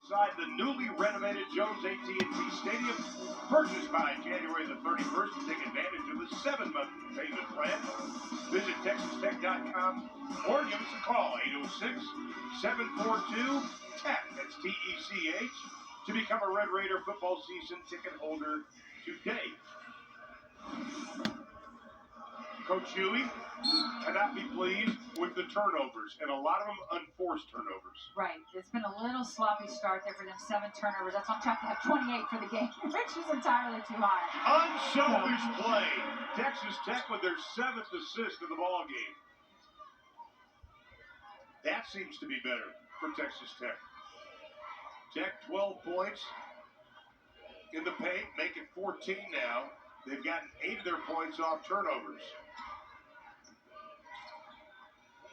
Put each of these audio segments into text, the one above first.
inside the newly renovated Jones AT&T Stadium, purchased by January the 31st to take advantage of the 7-month payment plan. Visit TexasTech.com or give us a call, 806-742-TECH, that's T-E-C-H, to become a Red Raider football season ticket holder today. Coach Huey cannot be pleased with the turnovers, and a lot of them unforced turnovers. Right. It's been a little sloppy start there for them. 7 turnovers. That's on track to have 28 for the game, which is entirely too high. Unselfish play. Texas Tech with their 7th assist of the ball game. That seems to be better for Texas Tech. Tech 12 points in the paint, make it 14 now. They've gotten 8 of their points off turnovers.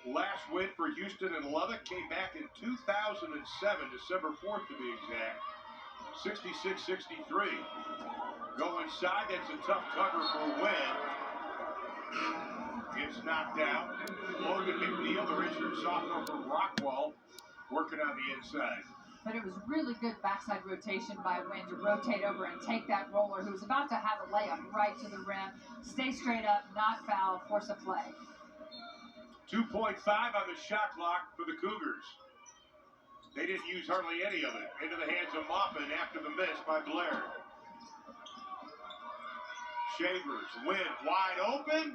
Last win for Houston and Lubbock came back in 2007, December 4th to be exact, 66-63. Go inside, that's a tough cover for a win. Gets knocked out. Logan McNeil, the redshirt sophomore from Rockwall, working on the inside. But it was really good backside rotation by Wynn to rotate over and take that roller who was about to have a layup right to the rim, stay straight up, not foul, force a play. 2.5 on the shot clock for the Cougars. They didn't use hardly any of it. Into the hands of Maupin after the miss by Blair. Shavers, Wynn wide open.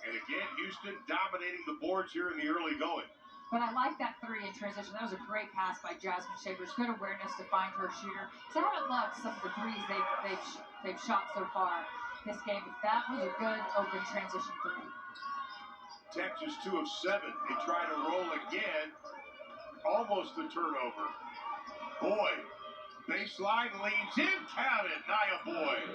And again, Houston dominating the boards here in the early going. But I like that 3 in transition. That was a great pass by Jasmine Shavers. Good awareness to find her shooter. So I haven't loved some of the threes they've shot so far this game. But that was a good open transition 3. Texas 2 of 7. They try to roll again. Almost a turnover. Boyd, baseline leans in, counted. Nia Boyd.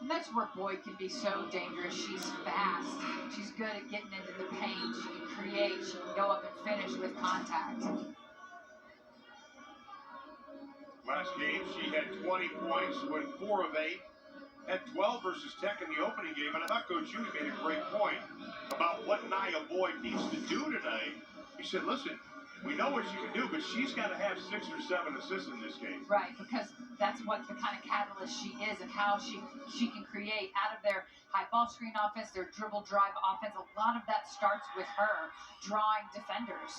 And that's where Boyd can be so dangerous. She's fast. She's good at getting into the paint. She can create. She can go up and finish with contact. Last game, she had 20 points, went 4 of 8. Had 12 versus Tech in the opening game, and I thought Coach Huey made a great point about what Nia Boyd needs to do tonight. He said, listen, we know what she can do, but she's got to have 6 or 7 assists in this game. Right, because that's what the kind of catalyst she is and how she can create out of their high ball screen offense, their dribble drive offense. A lot of that starts with her drawing defenders.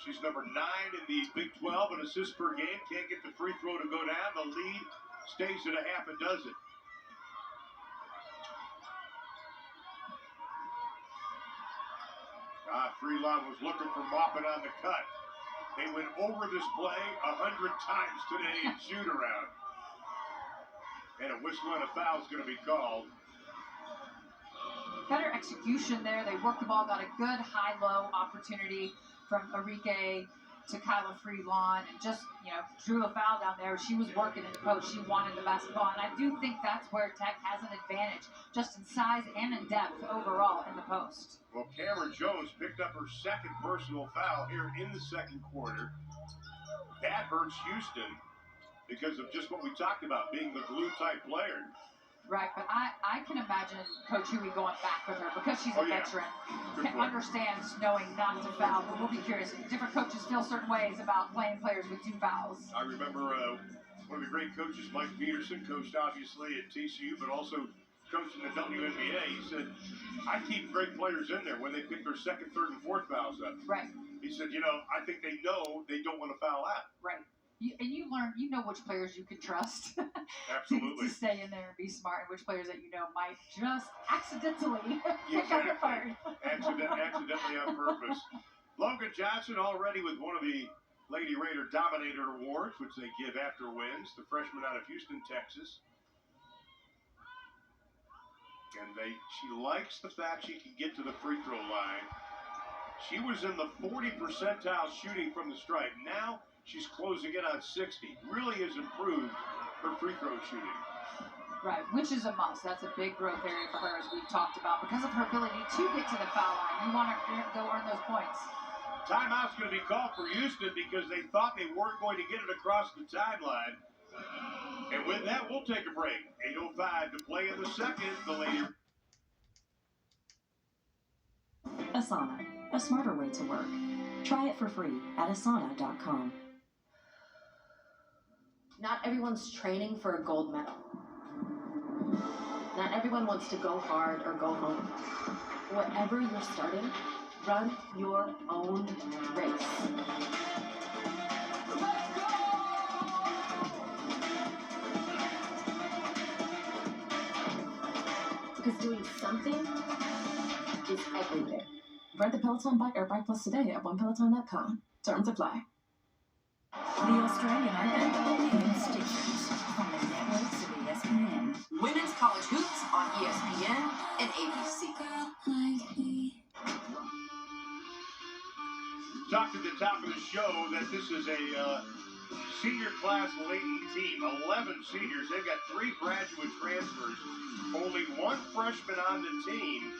She's number 9 in the Big 12 in assists per game. Can't get the free throw to go down. The lead stays at a half a dozen. Freelon was looking for Maupin on the cut. They went over this play 100 times today in shoot around. And a whistle and a foul is going to be called. Better execution there. They worked the ball, got a good high-low opportunity from Enrique to Kyla Freelon, and just, drew a foul down there. She was working in the post. She wanted the basketball, and I do think that's where Tech has an advantage, just in size and in depth overall in the post. Well, Cameron Jones picked up her 2nd personal foul here in the 2nd quarter. That hurts Houston because of just what we talked about, being the glue-type player. Right, but I can imagine Coach Huey going back with her because she's a veteran. Understands knowing not to foul, but we'll be curious. Different coaches feel certain ways about playing players with 2 fouls. I remember one of the great coaches, Mike Peterson, coached obviously at TCU, but also coached in the WNBA. He said, I keep great players in there when they pick their 2nd, 3rd, and 4th fouls up. Right. He said, I think they know they don't want to foul out. Right. And you know which players you can trust. Absolutely. to stay in there and be smart, and which players that might just accidentally pick up the third. Accidentally on purpose. Logan Johnson already with one of the Lady Raider Dominator Awards, which they give after wins, the freshman out of Houston, Texas. And she likes the fact she can get to the free throw line. She was in the 40 percentile shooting from the stripe. Now she's closing in on 60. Really has improved her free throw shooting. Right, which is a must. That's a big growth area for her, as we've talked about, because of her ability to get to the foul line. You want to go earn those points. Timeout's going to be called for Houston because they thought they weren't going to get it across the timeline. And with that, we'll take a break. 8:05 to play in the 2nd. The Lady Asana, a smarter way to work. Try it for free at asana.com. Not everyone's training for a gold medal. Not everyone wants to go hard or go home. Whatever you're starting, run your own race. Because doing something is everything. Rent the Peloton bike or Bike Plus today at onepeloton.com. Terms apply. The Australian Open in stations on the networks of ESPN. Women's college hoops on ESPN and ABC. Talked at the top of the show that this is a senior class laden team. 11 seniors. They've got 3 graduate transfers. Only 1 freshman on the team.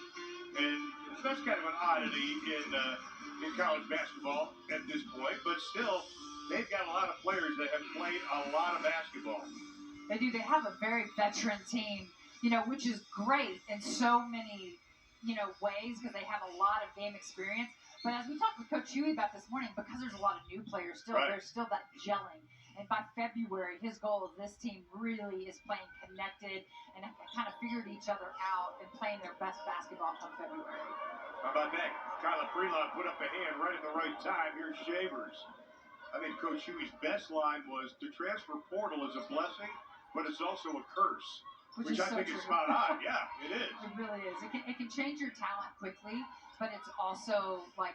And that's kind of an oddity in college basketball at this point. But still, they've got a lot of players that have played a lot of basketball. They do. They have a very veteran team, you know, which is great in so many, you know, ways because they have a lot of game experience. But as we talked with Coach Huey about this morning, because there's a lot of new players still, Right. There's still that gelling. And by February, his goal of this team really is playing connected and kind of figured each other out and playing their best basketball come February. How about that? Kyla Freelon put up a hand right at the right time. Here's Shavers. I think Coach Huey's best line was, the transfer portal is a blessing, but it's also a curse. Which is I so think true. is spot on. Yeah, it is. It really is. It can change your talent quickly, but it's also like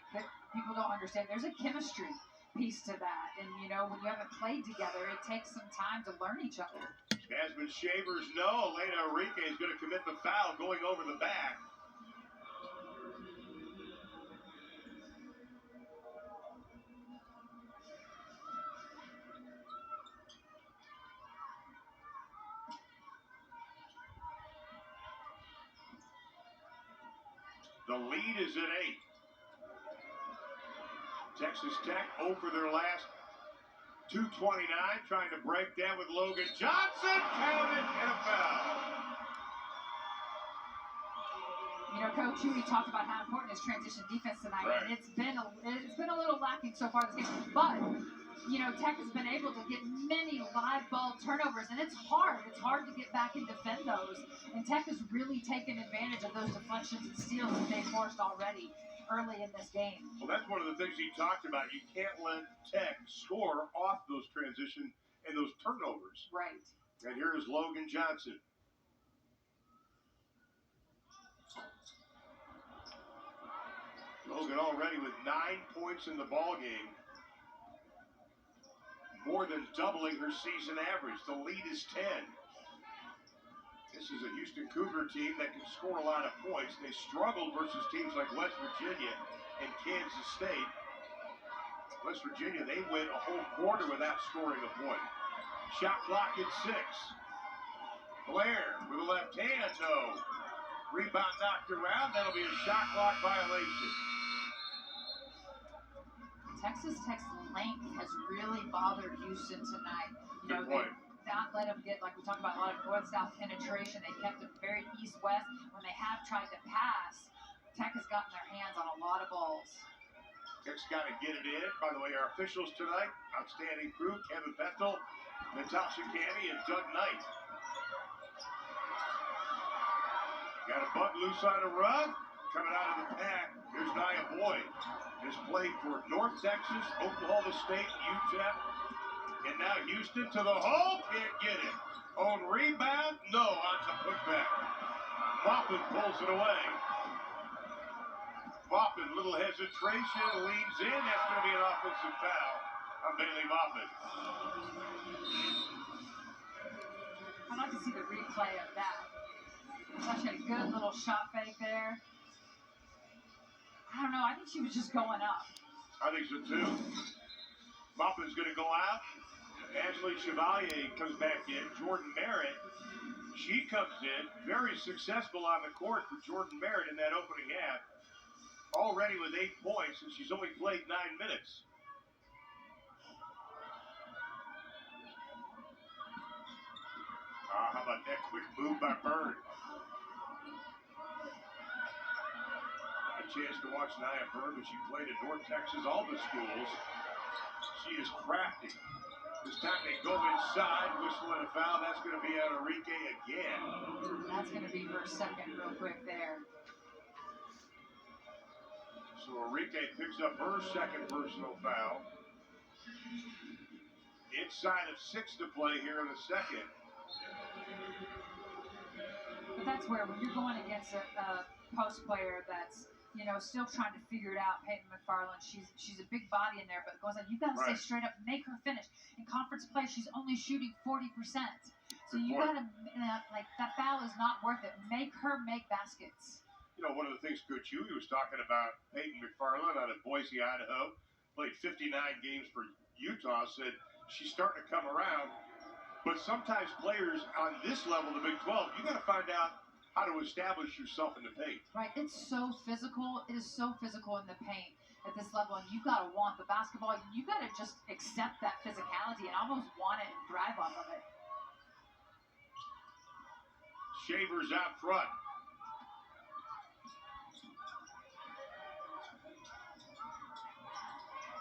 people don't understand. There's a chemistry piece to that, and you know when you haven't played together, it takes some time to learn each other. Jasmine Shavers, no. Elena Enrique is going to commit the foul going over the back. The lead is at 8. Texas Tech 0 for their last 2:29, trying to break down with Logan Johnson. Counted and a foul. You know, Coach Huey talked about how important is transition defense tonight, Right. and it's been a little lacking so far this game. But you know, Tech has been able to get many live ball turnovers, and it's hard. It's hard to get back and defend those. And Tech has really taken advantage of those deflections and steals that they forced already early in this game. Well, that's one of the things he talked about. You can't let Tech score off those transition and those turnovers. Right. And here is Logan Johnson. Logan already with 9 points in the ball game. More than doubling her season average. The lead is 10. This is a Houston Cougar team that can score a lot of points. They struggled versus teams like West Virginia and Kansas State. West Virginia, they went a whole quarter without scoring a point. Shot clock at 6. Blair with a left hand, no. Rebound knocked around. That'll be a shot clock violation. Texas Tech's length has really bothered Houston tonight. You know, Good point. they've not let them get, like we talked about, a lot of north-south penetration. They kept them very east-west. When they have tried to pass, Tech has gotten their hands on a lot of balls. Tech's got to get it in. By the way, our officials tonight, outstanding crew, Kevin Bethel, Natasha Canny, and Doug Knight. Got a bug loose on a run. Coming out of the pack, here's Nia Boyd. Has played for North Texas, Oklahoma State, UTEP, and now Houston to the hole. Can't get it. On rebound, no, on the putback. Maupin pulls it away. Maupin, little hesitation, leans in. That's going to be an offensive foul on Bailey Maupin. I'd like to see the replay of that. Such a good little shot fake there. I don't know. I think she was just going up. I think so too. Maupin's going to go out. Ashley Chevalier comes back in. Jordan Merritt, she comes in. Very successful on the court for Jordan Merritt in that opening half. Already with 8 points, and she's only played 9 minutes. How about that quick move by Bird? chance to watch Nia Berg when she played at North Texas Alba Schools. She is crafty. This time they go inside, whistle and a foul. That's going to be on Enrique again. That's going to be her second real quick there. So Enrique picks up her second personal foul. Inside of 6 to play here in the second. But that's where when you're going against a post player that's, you know, still trying to figure it out, Peyton McFarland, she's a big body in there, but it goes on, you got to stay straight up, make her finish. In conference play, she's only shooting 40%. So you got to, like, that foul is not worth it. Make her make baskets. You know, one of the things Coach Huey was talking about, Peyton McFarland out of Boise, Idaho, played 59 games for Utah, said she's starting to come around. But sometimes players on this level, the Big 12, you got to find out how to establish yourself in the paint. Right, it's so physical. It is so physical in the paint at this level, and you got to want the basketball. You got to just accept that physicality and almost want it and thrive off of it. Shavers out front.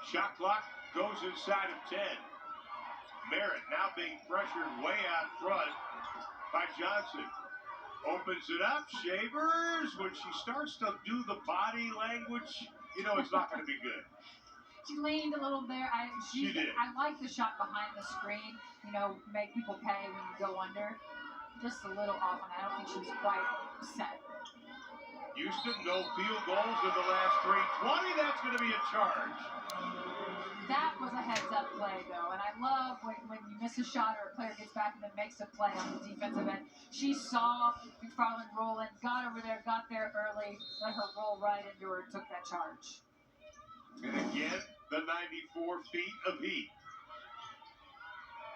Shot clock goes inside of 10. Merritt now being pressured way out front by Johnson. Opens it up. Shavers, when she starts to do the body language, you know it's not going to be good. She leaned a little there. She did. I like the shot behind the screen. You know, make people pay when you go under. Just a little off, and I don't think she was quite set. Houston, no field goals in the last 3:20. That's going to be a charge. That was a heads-up play, though, and I love when you miss a shot or a player gets back and then makes a play on the defensive end. She saw McFarland rolling, got over there, got there early, let her roll right into her, took that charge. And again, the 94 feet of heat.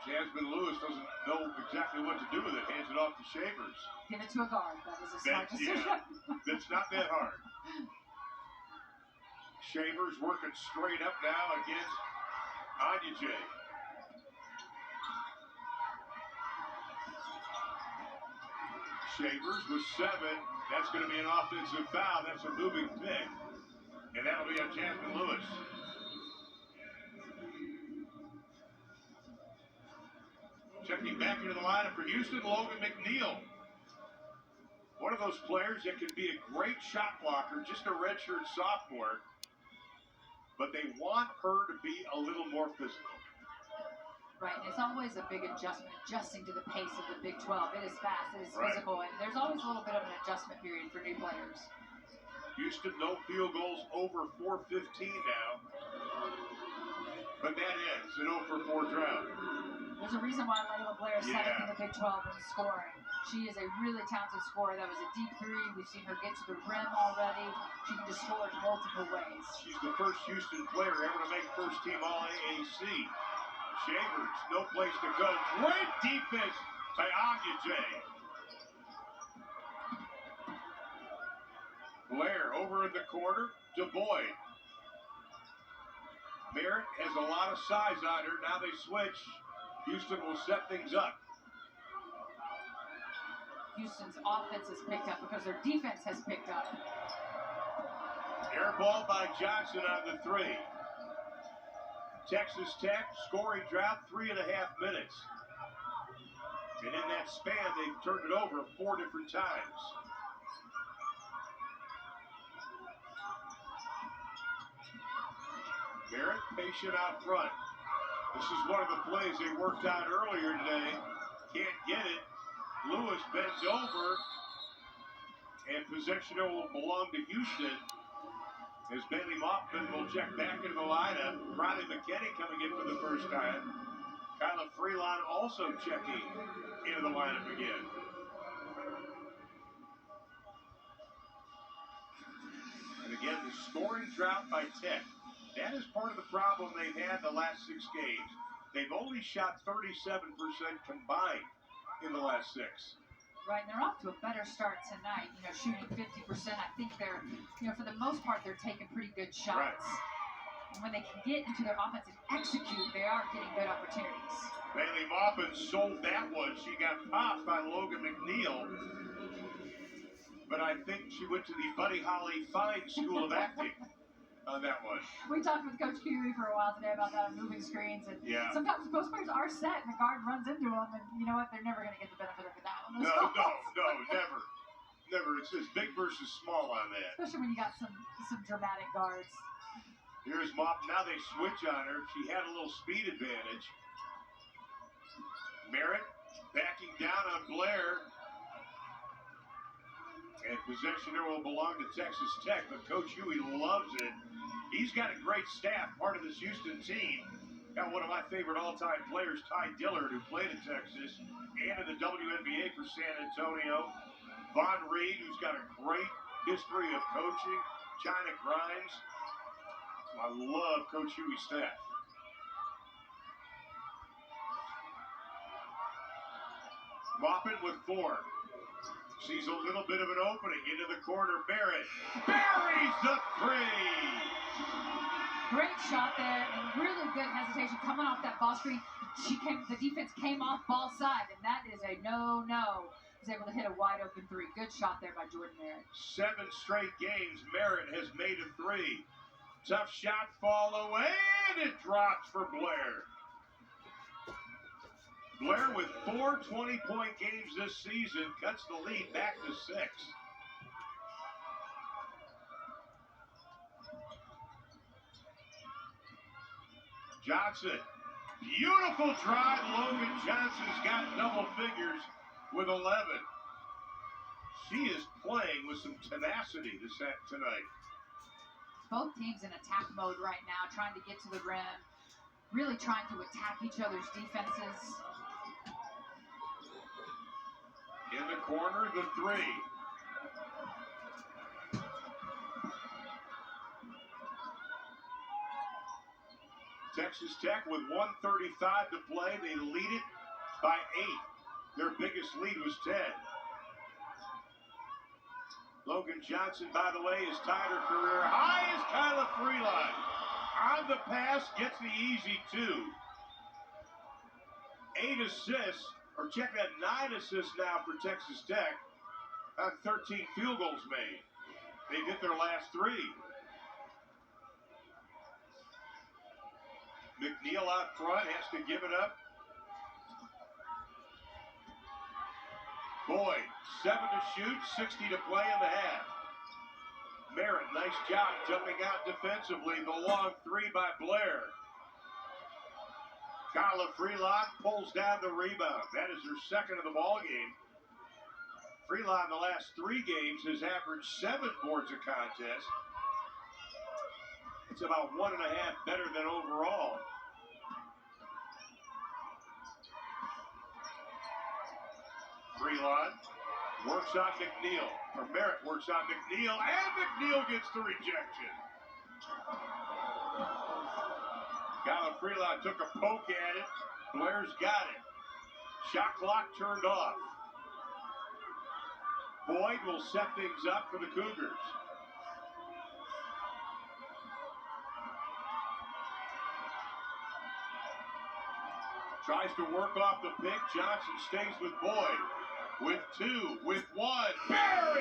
Jasmine Lewis doesn't know exactly what to do with it. Hands it off to Shavers. Give it to a guard. That was a smart decision. Yeah, that's not that hard. Shavers working straight up now against Anya. Shavers with 7. That's going to be an offensive foul. That's a moving pick. And that'll be on Jasmine Lewis. Checking back into the lineup for Houston, Logan McNeil. One of those players that can be a great shot blocker, just a redshirt sophomore. But they want her to be a little more physical. Right, and it's always a big adjustment, adjusting to the pace of the Big 12. It is fast, it is physical, and there's always a little bit of an adjustment period for new players. Houston, no field goals over 4:15 now. But that ends an 0 for 4 drought. There's a reason why Layla Blair is seventh in the Big 12 in scoring. She is a really talented scorer. That was a deep three. We've seen her get to the rim already. She can just score in multiple ways. She's the first Houston player ever to make first team All-AAC. Shavers, no place to go. Great defense by Anya. Blair over in the corner to Boyd. Merritt has a lot of size on her. Now they switch. Houston will set things up. Houston's offense has picked up because their defense has picked up. Air ball by Johnson on the 3. Texas Tech scoring drought 3.5 minutes. And in that span, they've turned it over 4 different times. Merritt patient out front. This is one of the plays they worked out earlier today. Can't get it. Lewis bends over, and possession will belong to Houston. As Bailey Moffman will check back into the lineup. Riley McKinney coming in for the first time. Kyla Freelon also checking into the lineup again. And again, the scoring drought by Tech. That is part of the problem they've had the last 6 games. They've only shot 37% combined in the last 6. Right, and they're off to a better start tonight. You know, shooting 50%. I think they're, you know, for the most part, they're taking pretty good shots. Right. And when they can get into their offense and execute, they are getting good opportunities. Bailey Moffman sold that one. She got popped by Logan McNeil. but I think she went to the Buddy Holly Fine School of Acting on that one. We talked with Coach Kiwi for a while today about that on moving screens, and Yeah. sometimes post players are set and the guard runs into them, and you know what? They're never going to get the benefit of that one. No, never. Never. It's just big versus small on that. Especially when you got some dramatic guards. Here's Mop. Now they switch on her. She had a little speed advantage. Merritt backing down on Blair. And possession there will belong to Texas Tech, but Coach Huey loves it. He's got a great staff, part of this Houston team. Got one of my favorite all-time players, Ty Dillard, who played at Texas and in the WNBA for San Antonio. Von Reed, who's got a great history of coaching. China Grimes. I love Coach Huey's staff. Moppin with 4. Sees a little bit of an opening into the corner. Barrett buries the 3. Great shot there, and really good hesitation coming off that ball screen. The defense came off ball side, and that is a no-no. Was able to hit a wide open 3. Good shot there by Jordan Merritt. 7 straight games, Merritt has made a 3. Tough shot, fall away, and it drops for Blair. Blair with 4 20-point games this season cuts the lead back to 6. Johnson, beautiful drive. Logan Johnson's got double figures with 11. She is playing with some tenacity tonight. Both teams in attack mode right now, trying to get to the rim, really trying to attack each other's defenses. In the corner, the 3. Texas Tech with 1:35 to play. They lead it by 8. Their biggest lead was 10. Logan Johnson, by the way, has tied her career high as Kyla Freeline. On the pass, gets the easy 2. 8 assists, or check that, 9 assists now for Texas Tech on 13 field goals made. They've hit their last 3. McNeil out front, has to give it up. Boyd, 7 to shoot, 60 to play in the half. Merritt, nice job jumping out defensively. The long 3 by Blair. Kyla Freeline pulls down the rebound. That is her second of the ball game. Freeline the last 3 games has averaged 7 boards a contest. It's about 1.5 better than overall. Freeline works on McNeil. Or Merritt works on McNeil, and McNeil gets the rejection. Kyla Freeline took a poke at it. Blair's got it. Shot clock turned off. Boyd will set things up for the Cougars. Tries to work off the pick. Johnson stays with Boyd. With 2, with 1. Barry!